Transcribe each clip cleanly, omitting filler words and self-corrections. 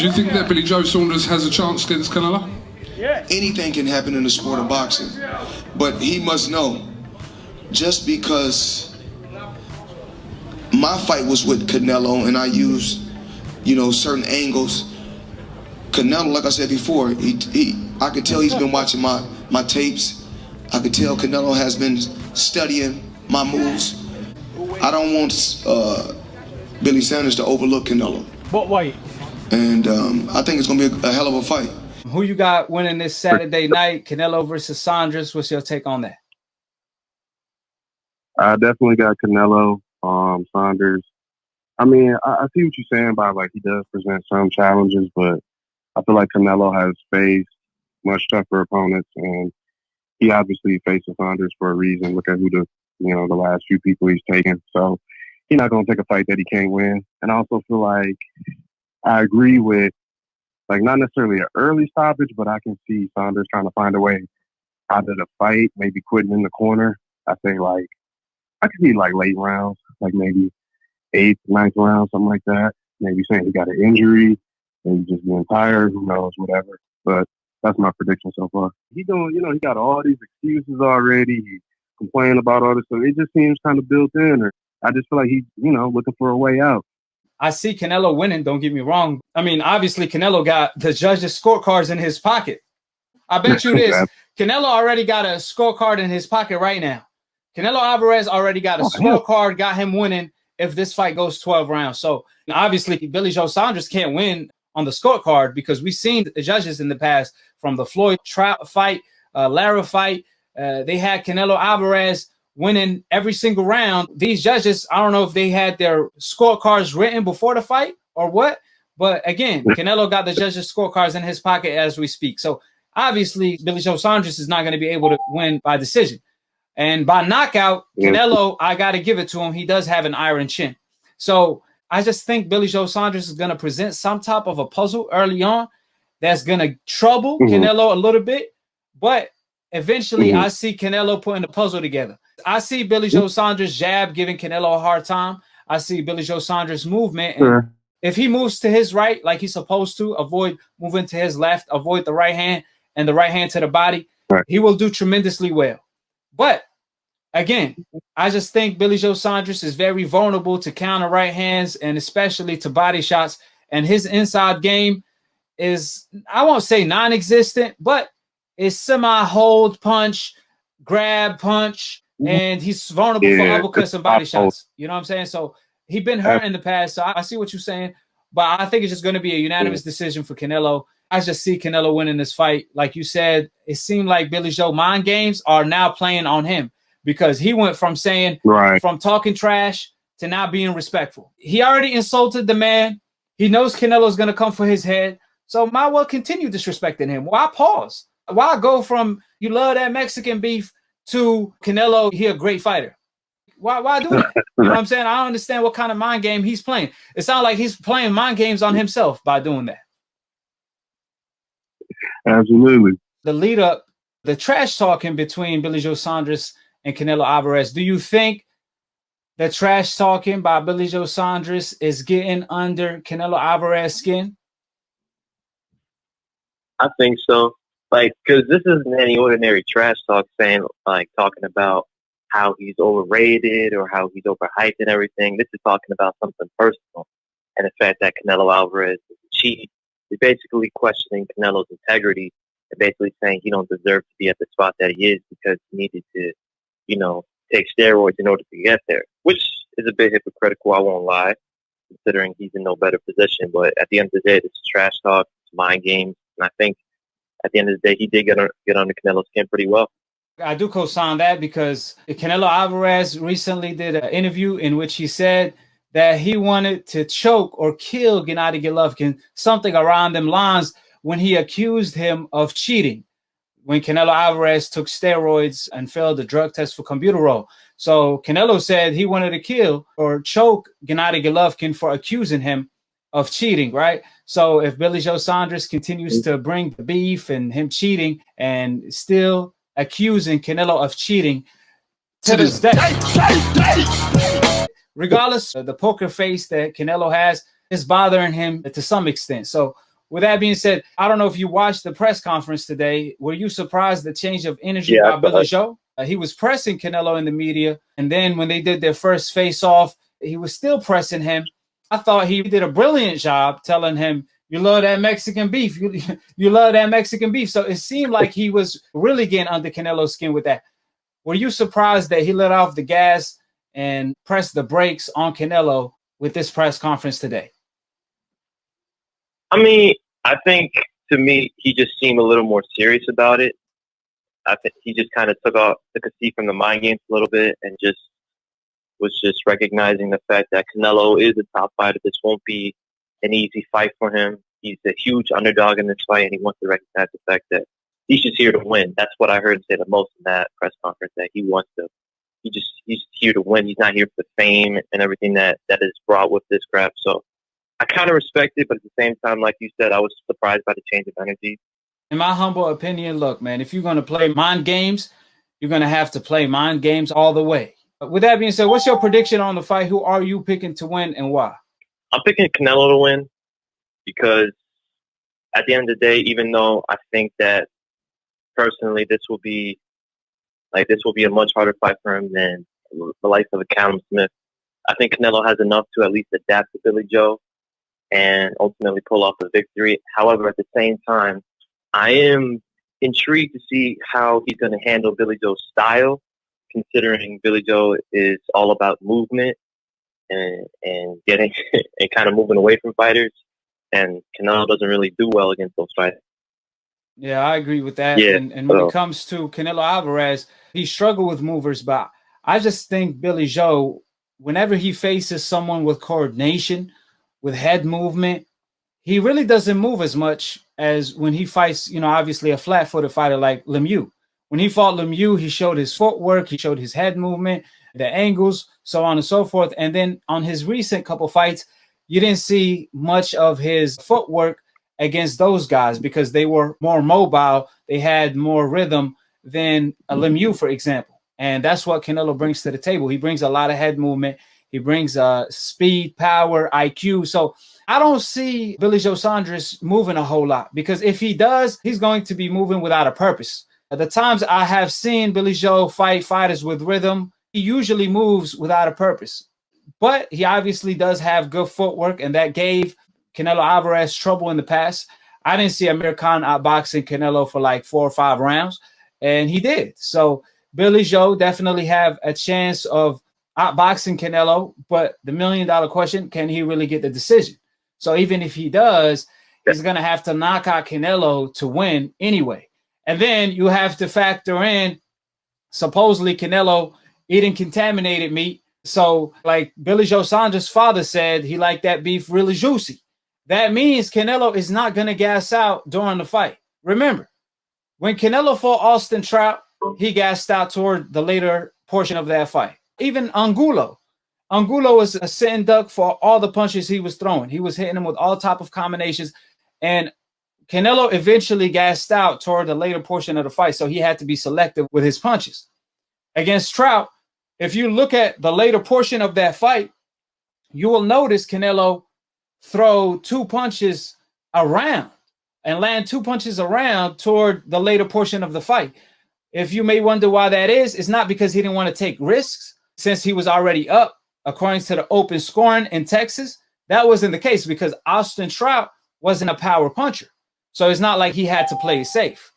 Do you think that Billy Joe Saunders has a chance against Canelo? Anything can happen in the sport of boxing, but he must know, just because my fight was with Canelo and I used, certain angles. Canelo, like I said before, I could tell he's been watching my tapes. I could tell Canelo has been studying my moves. I don't want Billy Sanders to overlook Canelo. What weight? And I think it's going to be a hell of a fight. Who you got winning this Saturday night? Canelo versus Saunders. What's your take on that? I definitely got Canelo, Saunders. I mean, I see what you're saying about, like, he does present some challenges, but I feel like Canelo has faced much tougher opponents, and he obviously faces Saunders for a reason. Look at who the last few people he's taken. So he's not going to take a fight that he can't win. And I also feel like I agree with, like, not necessarily an early stoppage, but I can see Saunders trying to find a way out of the fight, maybe quitting in the corner. I think, like, I could see, like, late rounds, like maybe 8th, 9th round, something like that. Maybe saying he got an injury, maybe just being tired, who knows, whatever. But that's my prediction so far. He he got all these excuses already. He's complaining about all this stuff. It just seems kind of built in. Or I just feel like he's, looking for a way out. I see Canelo winning, don't get me wrong. I mean, obviously, Canelo got the judges' scorecards in his pocket. I bet you this. Canelo already got a scorecard in his pocket right now. Canelo Alvarez already got a scorecard, got him winning if this fight goes 12 rounds. So obviously, Billy Joe Saunders can't win on the scorecard because we've seen the judges in the past from the Floyd fight, Lara fight. They had Canelo Alvarez winning every single round. These judges, I don't know if they had their scorecards written before the fight or what. But again, Canelo got the judges' scorecards in his pocket as we speak. So obviously, Billy Joe Saunders is not going to be able to win by decision. And by knockout, Canelo, I got to give it to him. He does have an iron chin. So I just think Billy Joe Saunders is going to present some type of a puzzle early on that's going to trouble Canelo a little bit. But eventually, I see Canelo putting the puzzle together. I see Billy Joe Saunders' jab giving Canelo a hard time. I see Billy Joe Saunders' movement. And if he moves to his right like he's supposed to, avoid moving to his left, avoid the right hand and the right hand to the body, he will do tremendously well. But again, I just think Billy Joe Saunders is very vulnerable to counter right hands and especially to body shots. And his inside game is, I won't say non-existent, but it's semi-hold punch, grab punch, and he's vulnerable for uppercuts and body shots. You know what I'm saying? So he's been hurt in the past. So I see what you're saying, but I think it's just going to be a unanimous decision for Canelo. I just see Canelo winning this fight. Like you said, it seemed like Billy Joe mind games are now playing on him because he went from saying, from talking trash to now being respectful. He already insulted the man. He knows Canelo's going to come for his head. So might well continue disrespecting him. Why pause? Why go from you love that Mexican beef to Canelo, he a great fighter? Why do that? You know what I'm saying? I don't understand what kind of mind game he's playing. It sounds like he's playing mind games on himself by doing that. Absolutely. The lead up, the trash talking between Billy Joe Saunders and Canelo Alvarez. Do you think the trash talking by Billy Joe Saunders is getting under Canelo Alvarez's skin? I think so. Like, because this isn't any ordinary trash talk saying, like, talking about how he's overrated or how he's overhyped and everything. This is talking about something personal. And the fact that Canelo Alvarez is a cheat is basically questioning Canelo's integrity and basically saying he don't deserve to be at the spot that he is because he needed to, take steroids in order to get there, which is a bit hypocritical, I won't lie, considering he's in no better position. But at the end of the day, this is trash talk, it's mind games, and I think at the end of the day, he did get under Canelo's skin pretty well. I do co-sign that because Canelo Alvarez recently did an interview in which he said that he wanted to choke or kill Gennady Golovkin, something around them lines, when he accused him of cheating when Canelo Alvarez took steroids and failed the drug test for Combuterol. So Canelo said he wanted to kill or choke Gennady Golovkin for accusing him of cheating, right? So if Billy Joe Saunders continues to bring the beef and him cheating and still accusing Canelo of cheating to this day, regardless of the poker face that Canelo has, is bothering him to some extent. So With that being said, I don't know if you watched the press conference today. Were you surprised the change of energy by Billy Joe? He was pressing Canelo in the media, and then when they did their first face-off, he was still pressing him. I thought he did a brilliant job telling him, you love that Mexican beef. You love that Mexican beef. So it seemed like he was really getting under Canelo's skin with that. Were you surprised that he let off the gas and pressed the brakes on Canelo with this press conference today? I mean, I think to me, he just seemed a little more serious about it. I think he just kind of took a seat from the mind games a little bit and was just recognizing the fact that Canelo is a top fighter. This won't be an easy fight for him. He's a huge underdog in this fight, and he wants to recognize the fact that he's just here to win. That's what I heard him say the most in that press conference, that he's here to win. He's not here for fame and everything that is brought with this crap. So I kind of respect it, but at the same time, like you said, I was surprised by the change of energy. In my humble opinion, look, man, if you're going to play mind games, you're going to have to play mind games all the way. With that being said, what's your prediction on the fight? Who are you picking to win and why? I'm picking Canelo to win because at the end of the day, even though I think that personally this will be a much harder fight for him than the likes of a Callum Smith, I think Canelo has enough to at least adapt to Billy Joe and ultimately pull off a victory. However, at the same time, I am intrigued to see how he's going to handle Billy Joe's style, considering Billy Joe is all about movement and getting and kind of moving away from fighters, and Canelo doesn't really do well against those fighters. Yeah, I agree with that. Yeah, and when it comes to Canelo Alvarez, he struggled with movers, but I just think Billy Joe, whenever he faces someone with coordination, with head movement, he really doesn't move as much as when he fights, obviously a flat-footed fighter like Lemieux. When he fought Lemieux, he showed his footwork, he showed his head movement, the angles, so on and so forth. And then on his recent couple fights, you didn't see much of his footwork against those guys because they were more mobile. They had more rhythm than a Lemieux, for example. And that's what Canelo brings to the table. He brings a lot of head movement. He brings speed, power, IQ. So I don't see Billy Joe Saunders moving a whole lot, because if he does, he's going to be moving without a purpose. At the times I have seen Billy Joe fight fighters with rhythm, he usually moves without a purpose. But he obviously does have good footwork, and that gave Canelo Alvarez trouble in the past. I didn't see Amir Khan outboxing Canelo for like 4 or 5 rounds, and he did. So Billy Joe definitely have a chance of outboxing Canelo, but the $1 million question, can he really get the decision? So even if he does, he's going to have to knock out Canelo to win anyway. And then you have to factor in supposedly Canelo eating contaminated meat. So like Billy Joe Saunders' father said, he liked that beef really juicy. That means Canelo is not going to gas out during the fight. Remember, when Canelo fought Austin Trout, he gassed out toward the later portion of that fight. Even Angulo was a sitting duck for all the punches he was throwing. He was hitting him with all type of combinations. And Canelo eventually gassed out toward the later portion of the fight, so he had to be selective with his punches. Against Trout, if you look at the later portion of that fight, you will notice Canelo throw 2 punches around and land 2 punches around toward the later portion of the fight. If you may wonder why that is, it's not because he didn't want to take risks since he was already up. According to the open scoring in Texas, that wasn't the case because Austin Trout wasn't a power puncher. So it's not like he had to play it safe.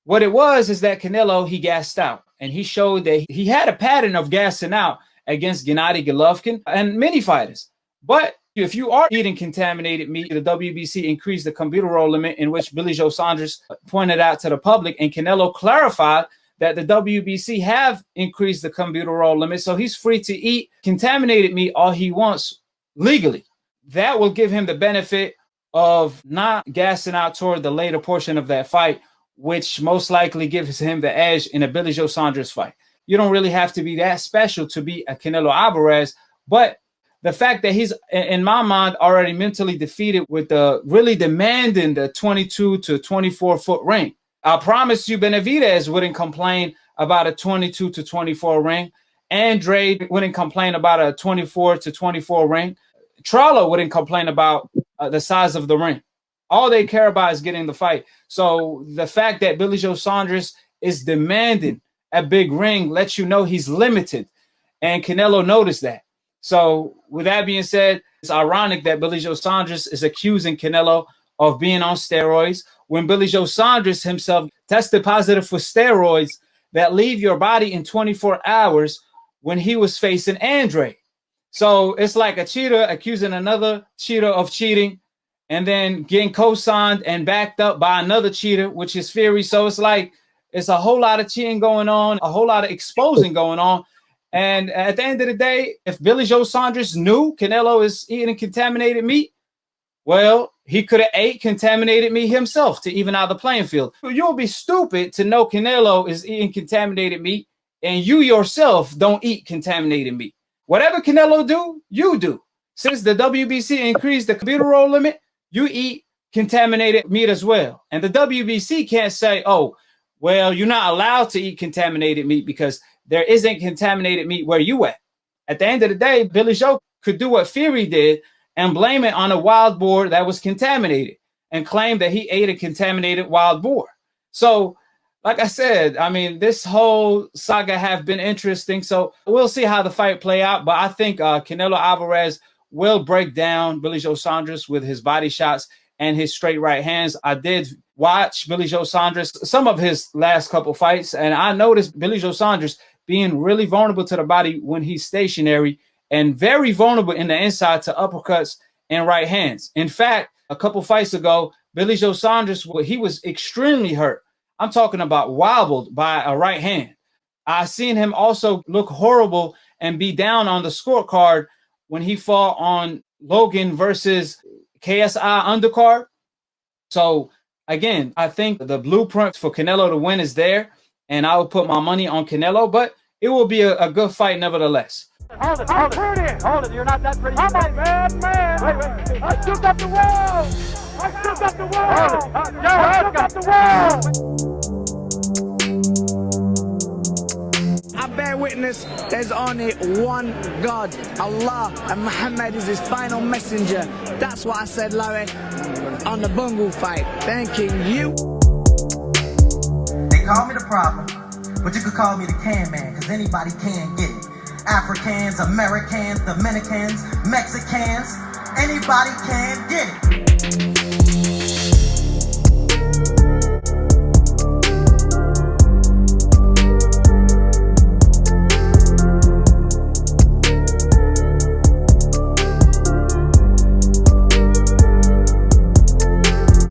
What it was is that Canelo, he gassed out, and he showed that he had a pattern of gassing out against Gennady Golovkin and many fighters. But if you are eating contaminated meat, the WBC increased the cumbuterol limit, in which Billy Joe Saunders pointed out to the public, and Canelo clarified that the WBC have increased the cumbuterol limit, so he's free to eat contaminated meat all he wants legally. That will give him the benefit of not gassing out toward the later portion of that fight, which most likely gives him the edge in a Billy Joe Saunders fight. You don't really have to be that special to be a Canelo Alvarez, but the fact that he's, in my mind, already mentally defeated with the really demanding the 22 to 24 foot ring. I promise you Benavidez wouldn't complain about a 22 to 24 ring. Andrade wouldn't complain about a 24 to 24 ring. Charlo wouldn't complain about the size of the ring. All they care about is getting the fight. So the fact that Billy Joe Saunders is demanding a big ring lets you know he's limited. And Canelo noticed that. So with that being said, it's ironic that Billy Joe Saunders is accusing Canelo of being on steroids when Billy Joe Saunders himself tested positive for steroids that leave your body in 24 hours when he was facing Andre. So it's like a cheater accusing another cheater of cheating and then getting co-signed and backed up by another cheater, which is Fury. So it's like it's a whole lot of cheating going on, a whole lot of exposing going on. And at the end of the day, if Billy Joe Saunders knew Canelo is eating contaminated meat, well, he could have ate contaminated meat himself to even out the playing field. You'll be stupid to know Canelo is eating contaminated meat and you yourself don't eat contaminated meat. Whatever Canelo do, you do. Since the WBC increased the albuterol limit, you eat contaminated meat as well. And the WBC can't say, oh, well, you're not allowed to eat contaminated meat because there isn't contaminated meat where you at. At the end of the day, Billy Joe could do what Fury did and blame it on a wild boar that was contaminated and claim that he ate a contaminated wild boar. So, like I said, I mean, this whole saga have been interesting. So we'll see how the fight play out. But I think Canelo Alvarez will break down Billy Joe Saunders with his body shots and his straight right hands. I did watch Billy Joe Saunders, some of his last couple fights, and I noticed Billy Joe Saunders being really vulnerable to the body when he's stationary and very vulnerable in the inside to uppercuts and right hands. In fact, a couple fights ago, Billy Joe Saunders, he was extremely hurt. I'm talking about wobbled by a right hand. I seen him also look horrible and be down on the scorecard when he fought on Logan versus KSI undercard. So again, I think the blueprint for Canelo to win is there, and I will put my money on Canelo, but it will be a good fight nevertheless. Hold it, you're not that pretty. I'm a bad man. Wait. I still got the world. I still got the world. I still got the world. I bear witness, there's only one God, Allah, and Muhammad is his final messenger. That's what I said, Larry, on the Bungle fight. Thanking you. They call me the problem, but you could call me the can man, because anybody can get it. Africans, Americans, Dominicans, Mexicans, anybody can get it.